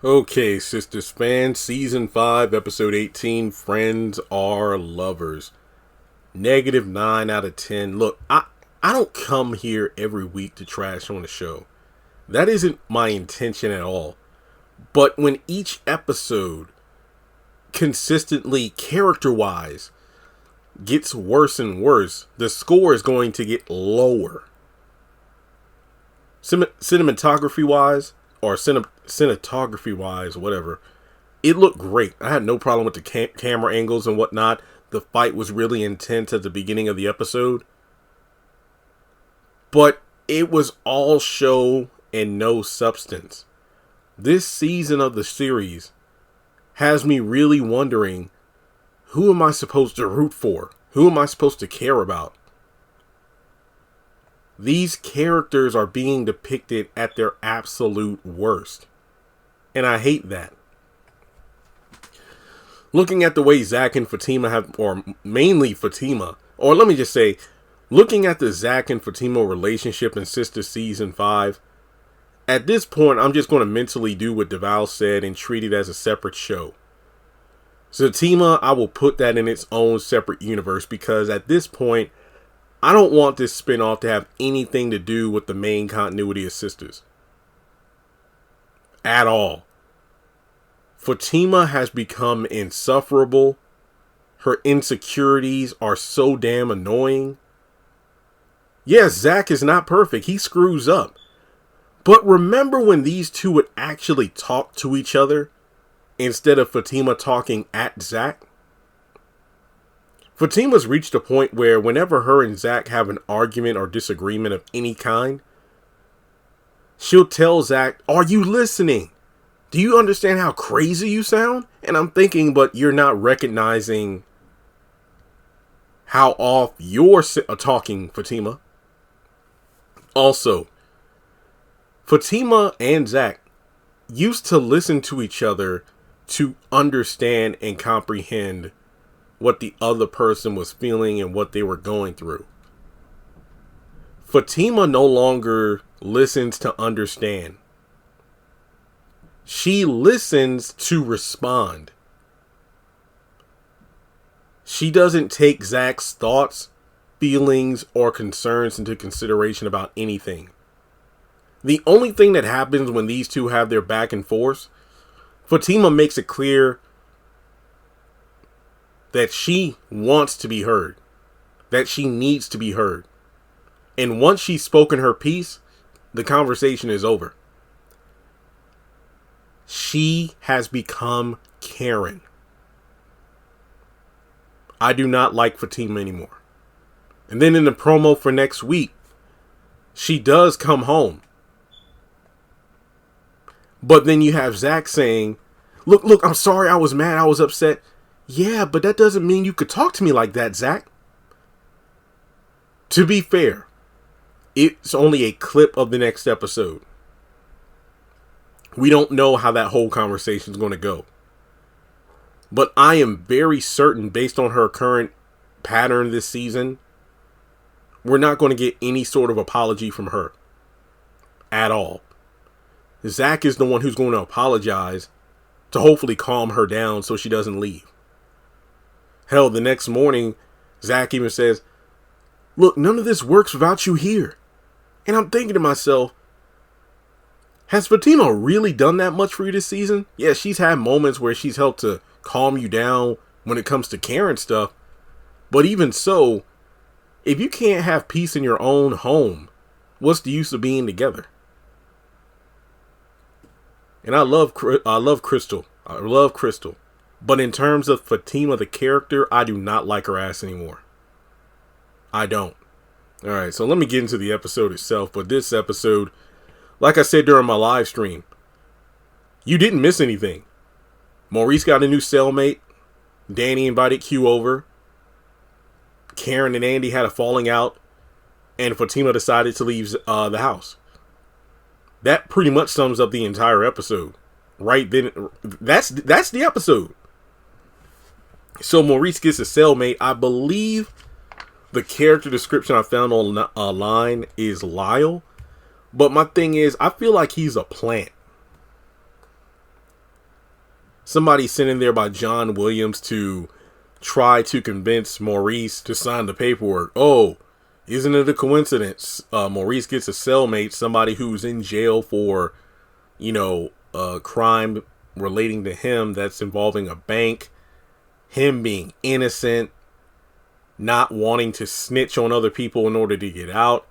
Okay, Sistas fans, Season 5, Episode 18, Friends Are Lovers. -9 out of 10. Look, I don't come here every week to trash on the show. That isn't my intention at all. But when each episode, consistently, character-wise, gets worse and worse, the score is going to get lower. Cinematography-wise, or cinematography-wise, whatever, it looked great. I had no problem with the camera angles and whatnot. The fight was really intense at the beginning of the episode. But it was all show and no substance. This season of the series has me really wondering, who am I supposed to root for? Who am I supposed to care about? These characters are being depicted at their absolute worst. And I hate that. Looking at the way Zach and Fatima have, or mainly Fatima, or let me just say, looking at the Zach and Fatima relationship in Sistas Season 5, at this point, I'm just going to mentally do what Deval said and treat it as a separate show. Zatima, I will put that in its own separate universe because at this point, I don't want this spinoff to have anything to do with the main continuity of Sistas. At all. Fatima has become insufferable. Her insecurities are so damn annoying. Yes, Zach is not perfect. He screws up. But remember when these two would actually talk to each other instead of Fatima talking at Zach? Fatima's reached a point where whenever her and Zach have an argument or disagreement of any kind, she'll tell Zach, "Are you listening? Do you understand how crazy you sound?" And I'm thinking, but you're not recognizing how off you're talking, Fatima. Also, Fatima and Zach used to listen to each other to understand and comprehend what the other person was feeling and what they were going through. Fatima no longer listens to understand. She listens to respond. She doesn't take Zach's thoughts, feelings, or concerns into consideration about anything. The only thing that happens when these two have their back and forth, Fatima makes it clear that she wants to be heard, that she needs to be heard. And once she's spoken her piece, the conversation is over. She has become Karen. I do not like Fatima anymore. And then in the promo for next week, she does come home. But then you have Zach saying, look, I'm sorry, I was mad, I was upset. Yeah, but that doesn't mean you could talk to me like that, Zach. To be fair, it's only a clip of the next episode. We don't know how that whole conversation is going to go. But I am very certain, based on her current pattern this season, we're not going to get any sort of apology from her. At all. Zach is the one who's going to apologize to hopefully calm her down so she doesn't leave. Hell, the next morning, Zach even says, "Look, none of this works without you here." And I'm thinking to myself, has Fatima really done that much for you this season? Yeah, she's had moments where she's helped to calm you down when it comes to Karen stuff. But even so, if you can't have peace in your own home, what's the use of being together? And I love Crystal. I love Crystal. But in terms of Fatima, the character, I do not like her ass anymore. I don't. Alright, so let me get into the episode itself. But this episode, like I said during my live stream, you didn't miss anything. Maurice got a new cellmate. Danny invited Q over. Karen and Andy had a falling out. And Fatima decided to leave the house. That pretty much sums up the entire episode. Right then, that's the episode. So Maurice gets a cellmate. I believe the character description I found online is Lyle. But my thing is, I feel like he's a plant. somebody sent in there by John Williams to try to convince Maurice to sign the paperwork. Oh, isn't it a coincidence? Maurice gets a cellmate, somebody who's in jail for, a crime relating to him that's involving a bank, him being innocent, not wanting to snitch on other people in order to get out.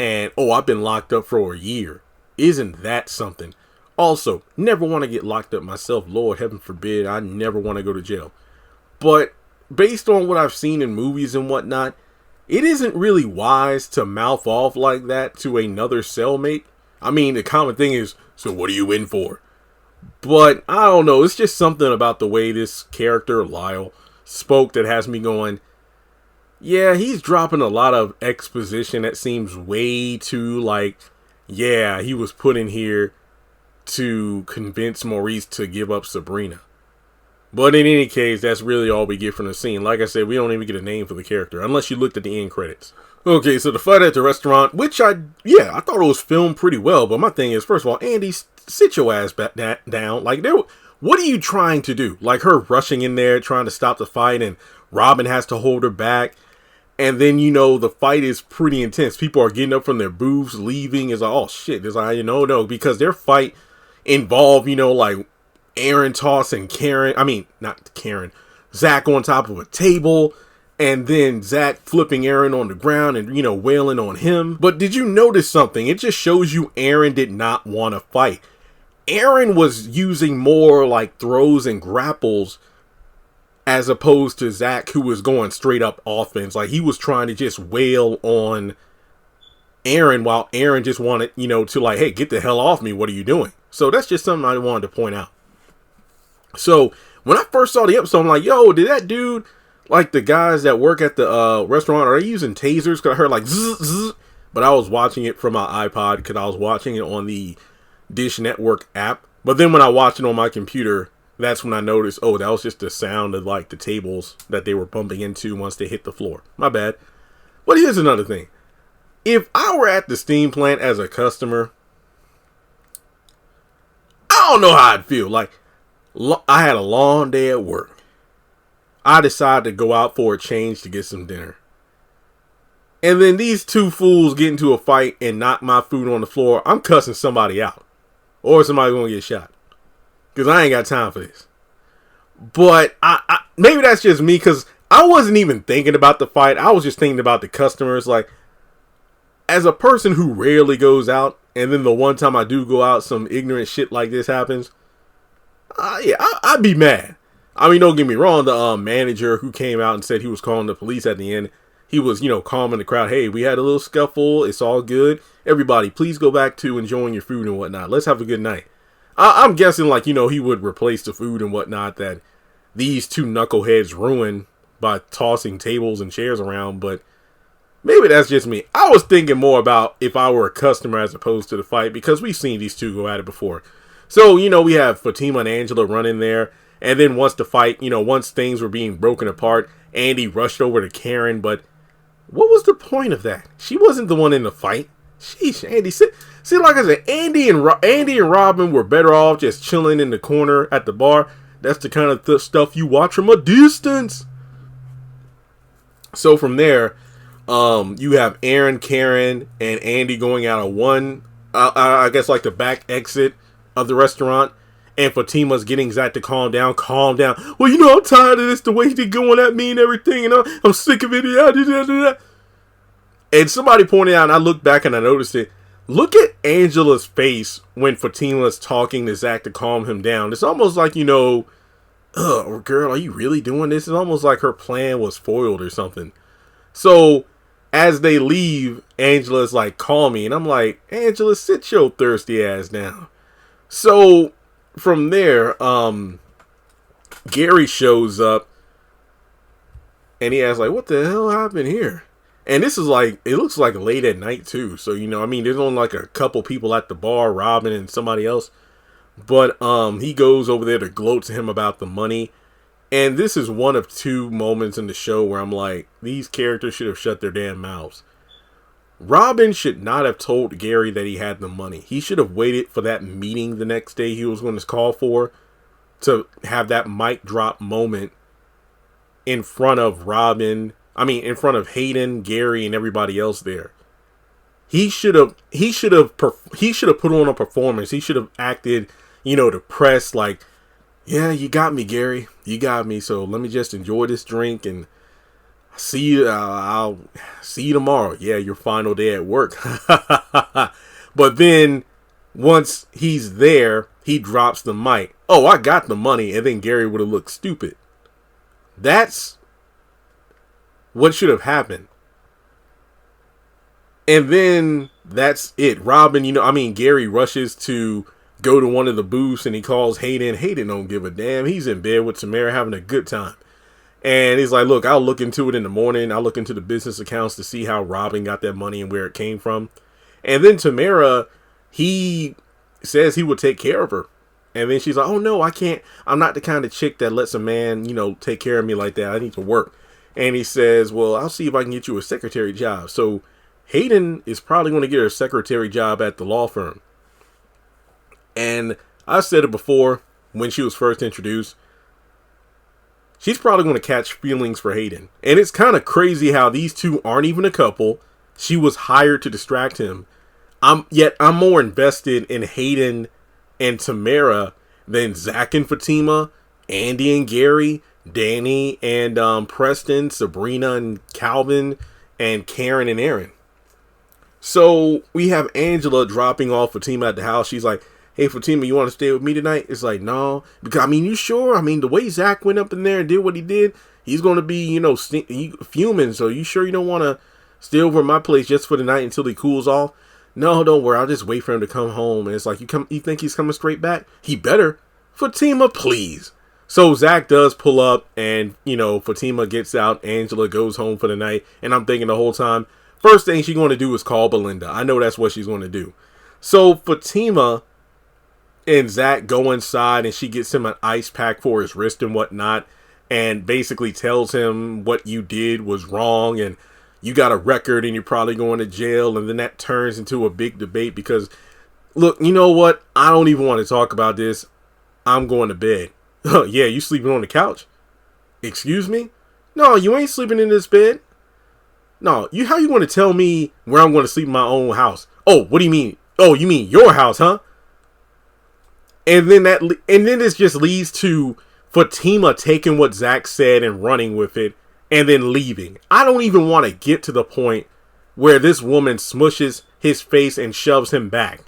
And, oh, I've been locked up for a year. Isn't that something? Also, never want to get locked up myself. Lord, heaven forbid. I never want to go to jail. But based on what I've seen in movies and whatnot, it isn't really wise to mouth off like that to another cellmate. I mean, the common thing is, so what are you in for? But I don't know. It's just something about the way this character, Lyle, spoke that has me going, yeah, he's dropping a lot of exposition that seems way too yeah, he was put in here to convince Maurice to give up Sabrina. But in any case, that's really all we get from the scene. Like I said, we don't even get a name for the character, unless you looked at the end credits. Okay, so the fight at the restaurant, which I thought it was filmed pretty well. But my thing is, first of all, Andy, sit your ass back down. What are you trying to do? Like her rushing in there, trying to stop the fight, and Robin has to hold her back. And then, the fight is pretty intense. People are getting up from their booths, leaving. It's like, oh shit. It's like, no, because their fight involved, Aaron tossing Zach on top of a table, and then Zach flipping Aaron on the ground and, wailing on him. But did you notice something? It just shows you Aaron did not want to fight. Aaron was using more like throws and grapples as opposed to Zach, who was going straight up offense. Like he was trying to just wail on Aaron while Aaron just wanted, to like, hey, get the hell off me. What are you doing? So that's just something I wanted to point out. So when I first saw the episode, I'm like, yo, did that dude, like the guys that work at the restaurant, are they using tasers? Because I heard like zzz, zzz. But I was watching it from my iPod because I was watching it on the Dish Network app. But then when I watched it on my computer, that's when I noticed, oh, that was just the sound of like the tables that they were bumping into once they hit the floor. My bad. But here's another thing. If I were at the steam plant as a customer, I don't know how I'd feel. Like, I had a long day at work. I decided to go out for a change to get some dinner. And then these two fools get into a fight and knock my food on the floor. I'm cussing somebody out. Or somebody's going to get shot. Because I ain't got time for this. But I maybe that's just me, because I wasn't even thinking about the fight. I was just thinking about the customers. Like, as a person who rarely goes out, and then the one time I do go out, some ignorant shit like this happens, I'd be mad. I mean, don't get me wrong. The manager who came out and said he was calling the police at the end, he was, calming the crowd. Hey, we had a little scuffle. It's all good. Everybody, please go back to enjoying your food and whatnot. Let's have a good night. I'm guessing, like, he would replace the food and whatnot that these two knuckleheads ruined by tossing tables and chairs around. But maybe that's just me. I was thinking more about if I were a customer as opposed to the fight, because we've seen these two go at it before. So, we have Fatima and Angela running there. And then once the fight, once things were being broken apart, Andy rushed over to Karen. But what was the point of that? She wasn't the one in the fight. Sheesh, Andy. See, like I said, Andy and Robin were better off just chilling in the corner at the bar. That's the kind of stuff you watch from a distance. So from there, you have Aaron, Karen, and Andy going out of one, I guess like the back exit of the restaurant. And Fatima's getting Zach to calm down. Well, I'm tired of this, the way he's going at me and everything. I'm sick of it. And somebody pointed out, and I looked back and I noticed it. Look at Angela's face when Fatima's talking to Zach to calm him down. It's almost like, girl, are you really doing this? It's almost like her plan was foiled or something. So as they leave, Angela's like, call me. And I'm like, Angela, sit your thirsty ass down. So from there, Gary shows up and he asks, like, what the hell happened here? And this is like, it looks like late at night too. So, there's only like a couple people at the bar, Robin and somebody else. But he goes over there to gloat to him about the money. And this is one of two moments in the show where I'm like, these characters should have shut their damn mouths. Robin should not have told Gary that he had the money. He should have waited for that meeting the next day he was going to call for to have that mic drop moment in front of in front of Hayden, Gary, and everybody else there. He should have put on a performance. He should have acted, to press like, yeah, you got me, Gary. You got me. So let me just enjoy this drink and see you. I'll see you tomorrow. Yeah, your final day at work. But then once he's there, he drops the mic. Oh, I got the money. And then Gary would have looked stupid. That's what should have happened. And then that's it. Robin, Gary rushes to go to one of the booths and he calls Hayden. Hayden don't give a damn. He's in bed with Tamara having a good time. And he's like, look, I'll look into it in the morning. I'll look into the business accounts to see how Robin got that money and where it came from. And then Tamara, he says he would take care of her. And then she's like, oh no, I can't. I'm not the kind of chick that lets a man, take care of me like that. I need to work. And he says, well, I'll see if I can get you a secretary job. So Hayden is probably going to get her a secretary job at the law firm. And I said it before when she was first introduced. She's probably going to catch feelings for Hayden. And it's kind of crazy how these two aren't even a couple. She was hired to distract him. I'm more invested in Hayden and Tamara than Zach and Fatima, Andy and Gary, Danny and Preston, Sabrina and Calvin, and Karen and Aaron. So we have Angela dropping off Fatima at the house. She's like, hey, Fatima, you want to stay with me tonight? It's like, no. Because, you sure? The way Zach went up in there and did what he did, he's going to be, fuming. So you sure you don't want to stay over at my place just for the night until he cools off? No, don't worry. I'll just wait for him to come home. And it's like, you think he's coming straight back? He better. Fatima, please. So Zach does pull up and, Fatima gets out. Angela goes home for the night. And I'm thinking the whole time, first thing she's going to do is call Belinda. I know that's what she's going to do. So Fatima and Zach go inside and she gets him an ice pack for his wrist and whatnot. And basically tells him what you did was wrong. And you got a record and you're probably going to jail. And then that turns into a big debate because, look, you know what? I don't even want to talk about this. I'm going to bed. Yeah, you sleeping on the couch? Excuse me? No, you ain't sleeping in this bed. No, how you going to tell me where I'm going to sleep in my own house? Oh, what do you mean? Oh, you mean your house, huh? And then this just leads to Fatima taking what Zach said and running with it and then leaving. I don't even want to get to the point where this woman smushes his face and shoves him back.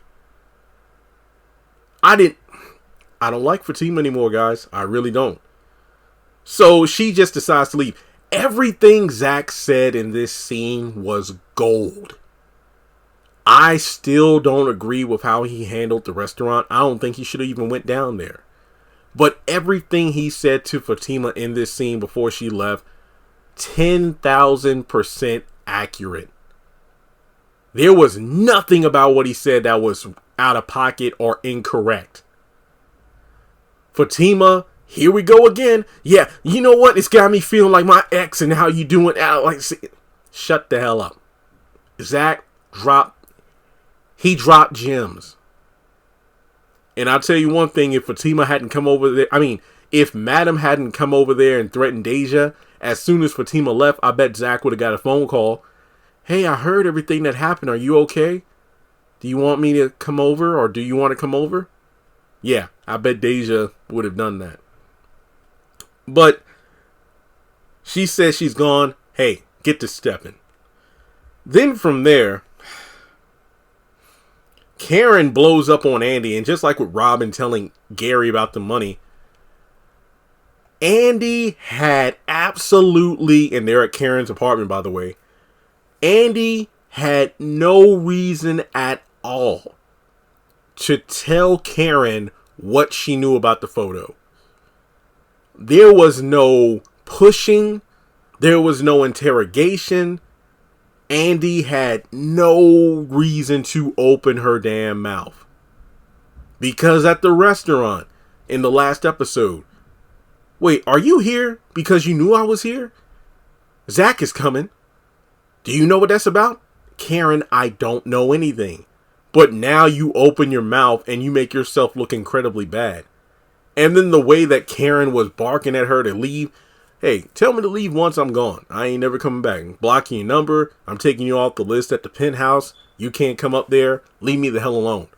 I don't like Fatima anymore, guys. I really don't. So she just decides to leave. Everything Zach said in this scene was gold. I still don't agree with how he handled the restaurant. I don't think he should have even went down there. But everything he said to Fatima in this scene before she left, 10,000% accurate. There was nothing about what he said that was out of pocket or incorrect. Fatima, here we go again. Yeah, you know what? It's got me feeling like my ex and how you doing. Shut the hell up. Zach dropped gems. And I'll tell you one thing, if Fatima hadn't come over there, if Madam hadn't come over there and threatened Deja, as soon as Fatima left, I bet Zach would have got a phone call. Hey, I heard everything that happened. Are you okay? Do you want me to come over or do you want to come over? Yeah, I bet Deja would have done that. But she says she's gone. Hey, get to stepping. Then from there, Karen blows up on Andy. And just like with Robin telling Gary about the money, Andy had absolutely, and they're at Karen's apartment, by the way, Andy had no reason at all to tell Karen what she knew about the photo. There was no pushing. There was no interrogation. Andy had no reason to open her damn mouth. Because at the restaurant in the last episode, wait, are you here because you knew I was here? Zach is coming. Do you know what that's about? Karen, I don't know anything. But now you open your mouth and you make yourself look incredibly bad. And then the way that Karen was barking at her to leave. Hey, tell me to leave once I'm gone. I ain't never coming back. I'm blocking your number. I'm taking you off the list at the penthouse. You can't come up there. Leave me the hell alone.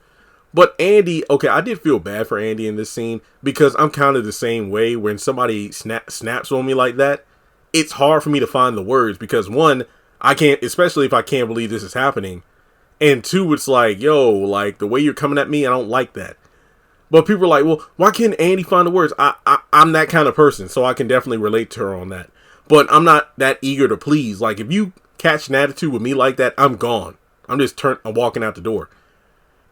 But Andy, okay, I did feel bad for Andy in this scene because I'm kind of the same way. When somebody snaps on me like that, it's hard for me to find the words because one, I can't, especially if I can't believe this is happening. And two, it's like, yo, like the way you're coming at me, I don't like that. But people are like, well, why can't Andy find the words? I'm that kind of person, so I can definitely relate to her on that. But I'm not that eager to please. Like, if you catch an attitude with me like that, I'm gone. I'm walking out the door.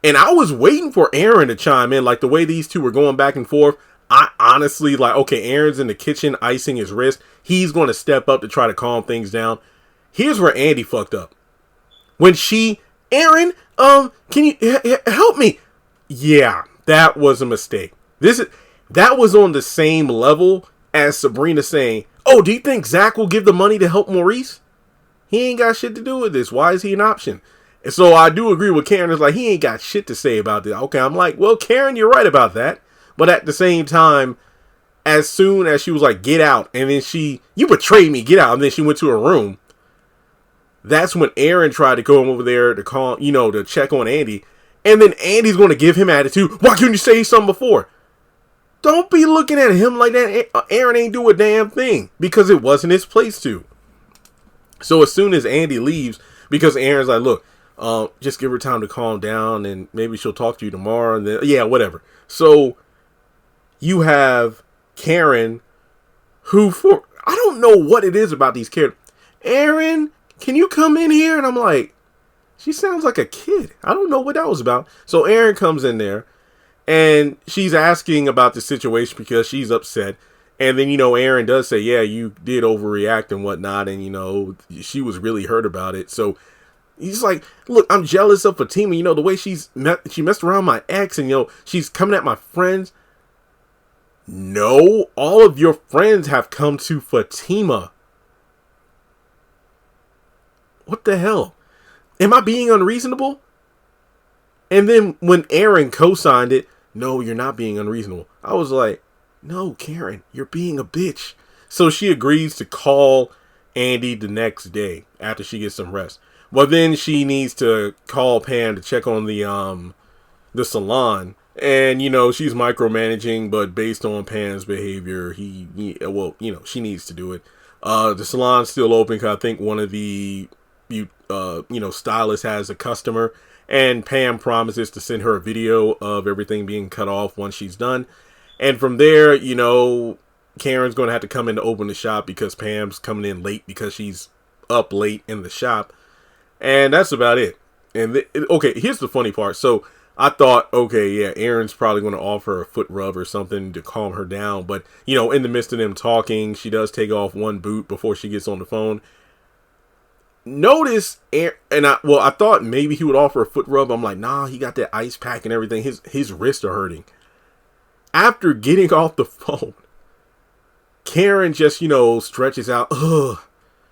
And I was waiting for Aaron to chime in. Like, the way these two were going back and forth, I honestly, like, okay, Aaron's in the kitchen icing his wrist. He's going to step up to try to calm things down. Here's where Andy fucked up. When Aaron, can you help me? Yeah. That was a mistake. That was on the same level as Sabrina saying, oh, do you think Zach will give the money to help Maurice? He ain't got shit to do with this. Why is he an option? And so I do agree with Karen. It's like, he ain't got shit to say about this. Okay, I'm like, well, Karen, you're right about that. But at the same time, as soon as she was like, get out, and then you betrayed me, get out, and then she went to her room. That's when Aaron tried to go over there to call, to check on Andy. And then Andy's going to give him attitude. Why couldn't you say something before? Don't be looking at him like that. Aaron ain't do a damn thing because it wasn't his place to. So as soon as Andy leaves, because Aaron's like, look, just give her time to calm down and maybe she'll talk to you tomorrow. And then, yeah, whatever. So you have Karen who I don't know what it is about these characters. Aaron, can you come in here? And I'm like, she sounds like a kid. I don't know what that was about. So Aaron comes in there and she's asking about the situation because she's upset. And then, Aaron does say, yeah, you did overreact and whatnot. And, she was really hurt about it. So he's like, look, I'm jealous of Fatima. The way she messed around my ex and, she's coming at my friends. No, all of your friends have come to Fatima. What the hell? Am I being unreasonable? And then when Aaron co-signed it, no, you're not being unreasonable. I was like, no, Karen, you're being a bitch. So she agrees to call Andy the next day after she gets some rest. Well, then she needs to call Pam to check on the salon. And, she's micromanaging, but based on Pam's behavior, she needs to do it. The salon's still open because I think one of the stylist has a customer, and Pam promises to send her a video of everything being cut off once she's done. And from there, Karen's going to have to come in to open the shop because Pam's coming in late because she's up late in the shop. And that's about it. And okay, here's the funny part. So I thought, okay, yeah, Aaron's probably going to offer a foot rub or something to calm her down. But, in the midst of them talking, she does take off one boot before she gets on the phone. Notice, I thought maybe he would offer a foot rub. I'm like, nah, he got that ice pack and everything. His wrists are hurting. After getting off the phone, Karen just, stretches out. Ugh.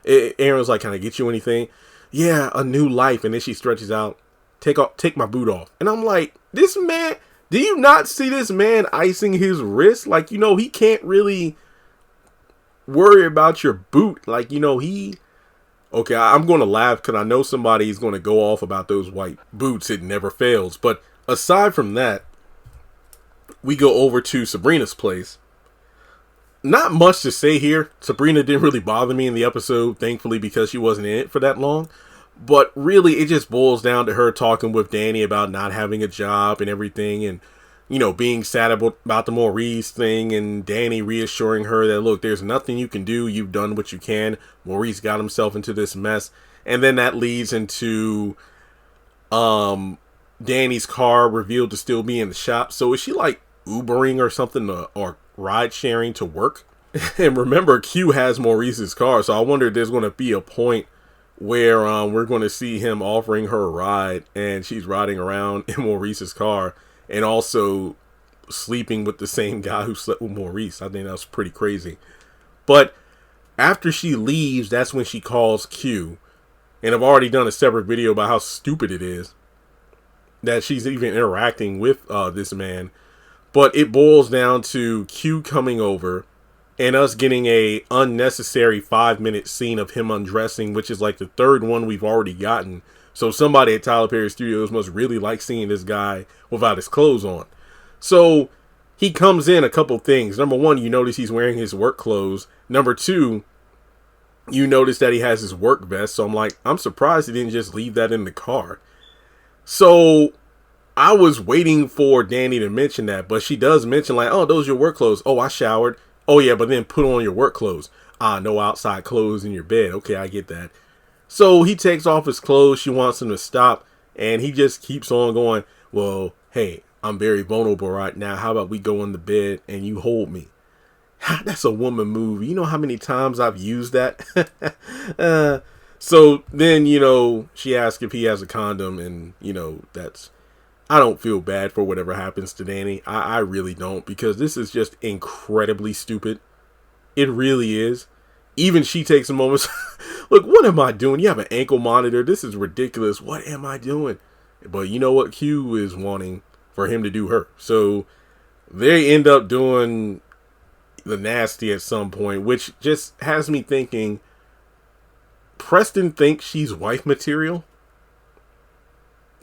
Aaron's like, can I get you anything? Yeah, a new life. And then she stretches out. Take my boot off. And I'm like, this man, do you not see this man icing his wrist? Like, he can't really worry about your boot. Like, okay, I'm going to laugh because I know somebody's going to go off about those white boots. It never fails. But aside from that, we go over to Sabrina's place. Not much to say here. Sabrina didn't really bother me in the episode, thankfully, because she wasn't in it for that long. But really, it just boils down to her talking with Danny about not having a job and everything. And, being sad about the Maurice thing, and Danny reassuring her that, look, there's nothing you can do. You've done what you can. Maurice got himself into this mess. And then that leads into Danny's car revealed to still be in the shop. So is she like Ubering or something, or ride sharing to work? And remember, Q has Maurice's car. So I wonder if there's going to be a point where we're going to see him offering her a ride and she's riding around in Maurice's car. And also sleeping with the same guy who slept with Maurice. I think that's pretty crazy. But after she leaves, that's when she calls Q. And I've already done a separate video about how stupid it is that she's even interacting with this man. But it boils down to Q coming over and us getting a unnecessary 5-minute scene of him undressing, which is like the third one we've already gotten. So somebody at Tyler Perry Studios must really like seeing this guy without his clothes on. So he comes in, a couple things. Number one, you notice he's wearing his work clothes. Number two, you notice that he has his work vest. So I'm like, I'm surprised he didn't just leave that in the car. So I was waiting for Danny to mention that, but she does mention like, oh, those are your work clothes. Oh, I showered. Oh yeah, but then put on your work clothes. No outside clothes in your bed. Okay, I get that. So he takes off his clothes. She wants him to stop, and he just keeps on going, well, hey, I'm very vulnerable right now. How about we go in the bed and you hold me? That's a woman move. You know how many times I've used that? So then, she asks if he has a condom, and, I don't feel bad for whatever happens to Danny. I really don't, because this is just incredibly stupid. It really is. Even she takes a moment. Look, what am I doing? You have an ankle monitor. This is ridiculous. What am I doing? But you know what? Q is wanting for him to do her. So they end up doing the nasty at some point, which just has me thinking, Preston thinks she's wife material?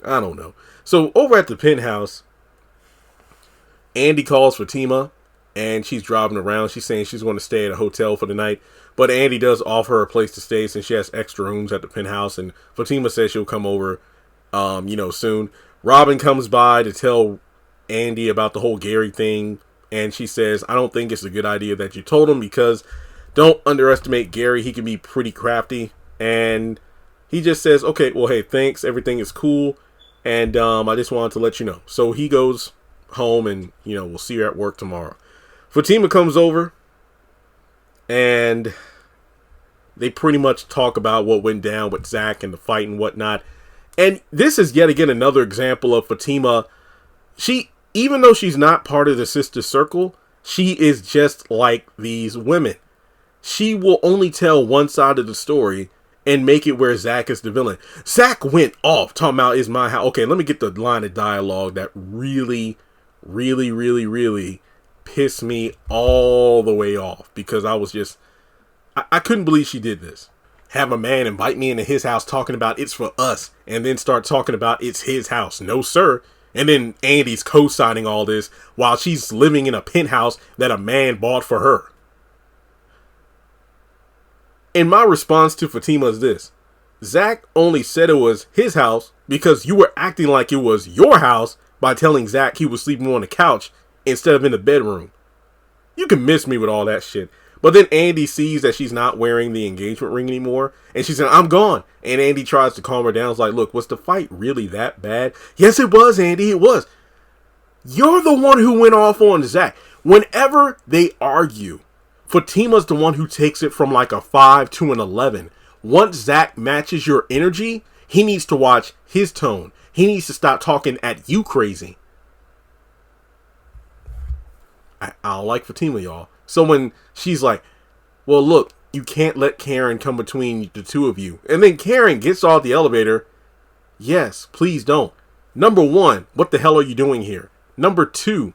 I don't know. So over at the penthouse, Andy calls Fatima, and she's driving around. She's saying she's going to stay at a hotel for the night, but Andy does offer her a place to stay since she has extra rooms at the penthouse, and Fatima says she'll come over, soon. Robin comes by to tell Andy about the whole Gary thing, and she says, I don't think it's a good idea that you told him, because don't underestimate Gary. He can be pretty crafty. And he just says, okay, well, hey, thanks. Everything is cool. And I just wanted to let you know. So he goes home, and, we'll see her at work tomorrow. Fatima comes over, and they pretty much talk about what went down with Zach and the fight and whatnot. And this is yet again another example of Fatima. Even though she's not part of the sister circle, she is just like these women. She will only tell one side of the story and make it where Zach is the villain. Zach went off talking about is my house. Okay, let me get the line of dialogue that really, really, really, really pissed me all the way off, because I was just, I couldn't believe she did this. Have a man invite me into his house talking about it's for us, and then start talking about it's his house. No, sir. And then Andy's co-signing all this while she's living in a penthouse that a man bought for her. And my response to Fatima is this. Zach only said it was his house because you were acting like it was your house by telling Zach he was sleeping on the couch instead of in the bedroom. You can miss me with all that shit. But then Andy sees that she's not wearing the engagement ring anymore, and she said, I'm gone. And Andy tries to calm her down. It's like, look, was the fight really that bad? Yes, it was, Andy. It was. You're the one who went off on Zach. Whenever they argue, Fatima's the one who takes it from like a 5 to an 11. Once Zach matches your energy, he needs to watch his tone. He needs to stop talking at you crazy. I don't like Fatima, y'all. So when she's like, well, look, you can't let Karen come between the two of you. And then Karen gets off the elevator. Yes, please don't. Number one, what the hell are you doing here? Number two,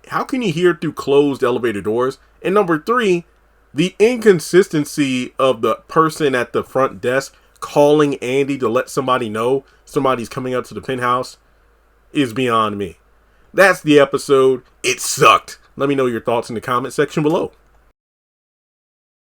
how can you hear through closed elevator doors? And number three, the inconsistency of the person at the front desk calling Andy to let somebody know somebody's coming up to the penthouse is beyond me. That's the episode. It sucked. Let me know your thoughts in the comment section below.